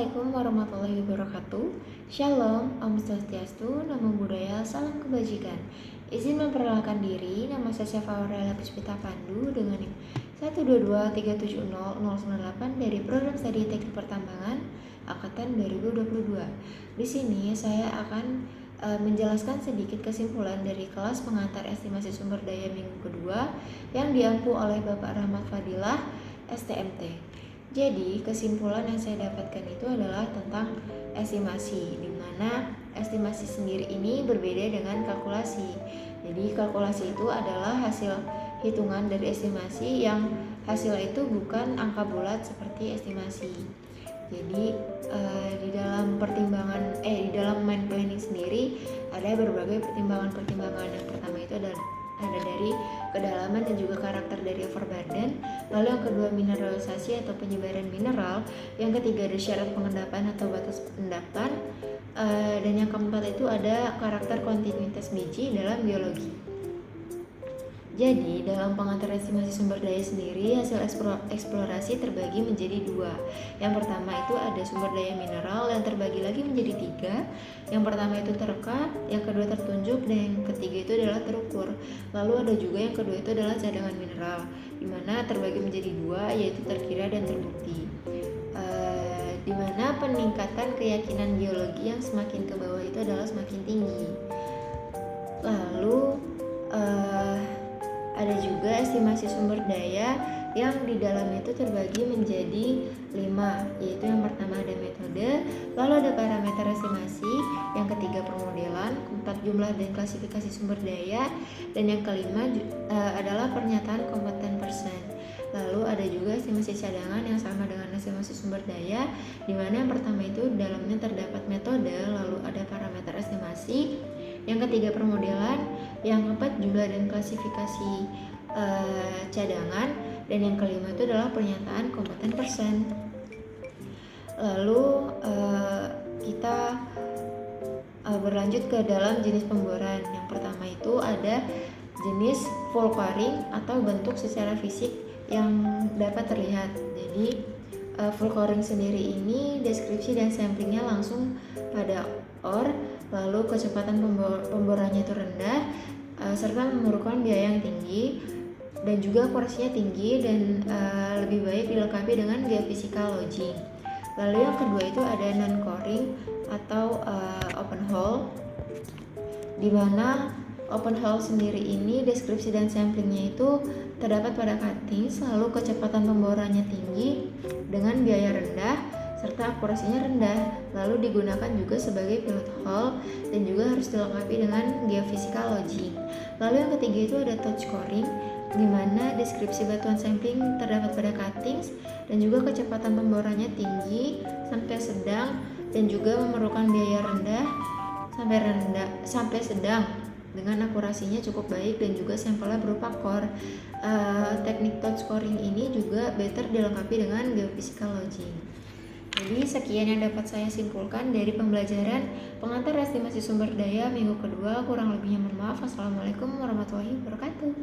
Assalamualaikum warahmatullahi wabarakatuh. Shalom, Om Swastiastu, Namo Buddhaya, Salam Kebajikan. Izin memperkenalkan diri, nama saya Syafa Aurela Puspita Pandu dengan NIM 122370098 dari Program Studi Teknik Pertambangan Angkatan 2022. Di sini saya akan menjelaskan sedikit kesimpulan dari kelas pengantar estimasi sumber daya minggu kedua yang diampu oleh Bapak Rahmat Fadilah, STMT. Jadi kesimpulan yang saya dapatkan itu adalah tentang estimasi, di mana estimasi sendiri ini berbeda dengan kalkulasi. Jadi kalkulasi itu adalah hasil hitungan dari estimasi yang hasil itu bukan angka bulat seperti estimasi. Jadi di dalam dalam mind planning sendiri ada berbagai pertimbangan. Yang pertama itu ada dari kedalaman dan juga karakter dari overburden. Lalu yang kedua mineralisasi atau penyebaran mineral. Yang ketiga ada syarat pengendapan atau batas endapan. Dan yang keempat itu ada karakter kontinuitas biji dalam biologi. Jadi dalam pengantar estimasi sumber daya sendiri, hasil eksplorasi terbagi menjadi dua. Yang pertama itu ada sumber daya mineral yang terbagi lagi menjadi tiga. Yang pertama itu terekam, yang kedua tertunjuk, dan yang ketiga itu adalah terukur. Lalu ada juga yang kedua itu adalah cadangan mineral, di mana terbagi menjadi dua, yaitu terkira dan terbukti. Di mana peningkatan keyakinan geologi yang semakin ke bawah itu adalah semakin tinggi. Lalu ada juga estimasi sumber daya yang di dalamnya itu terbagi menjadi 5, yaitu yang pertama ada metode, lalu ada parameter estimasi, yang ketiga permodelan, keempat jumlah dan klasifikasi sumber daya, dan yang kelima adalah pernyataan kompeten persen. Lalu ada juga estimasi cadangan yang sama dengan estimasi sumber daya, di mana yang pertama itu dalamnya terdapat metode, lalu ada parameter estimasi, yang ketiga permodelan, yang keempat jumlah dan klasifikasi cadangan, dan yang kelima itu adalah pernyataan kompeten persen. Lalu kita berlanjut ke dalam jenis pemboran. Yang pertama itu ada jenis full coring atau bentuk secara fisik yang dapat terlihat. Jadi full coring sendiri ini deskripsi dan samplingnya langsung pada ore, lalu kecepatan pemborannya itu rendah, serta memerlukan biaya yang tinggi, dan juga akurasinya tinggi, dan lebih baik dilengkapi dengan geophysical logging. Lalu yang kedua itu ada non-coring atau open hole, di mana open hole sendiri ini deskripsi dan samplingnya itu terdapat pada cuttings, lalu kecepatan pemborannya tinggi dengan biaya rendah serta akurasinya rendah, lalu digunakan juga sebagai pilot hole dan juga harus dilengkapi dengan geophysical logging. Lalu yang ketiga itu ada touch coring, di mana deskripsi batuan sampling terdapat pada cuttings dan juga kecepatan pemborannya tinggi sampai sedang dan juga memerlukan biaya rendah sampai sedang dengan akurasinya cukup baik dan juga sampelnya berupa core. Teknik touch coring ini juga better dilengkapi dengan geophysical logging. Jadi sekian yang dapat saya simpulkan dari pembelajaran pengantar estimasi sumber daya minggu kedua. Kurang lebihnya mohon maaf. Wassalamualaikum warahmatullahi wabarakatuh.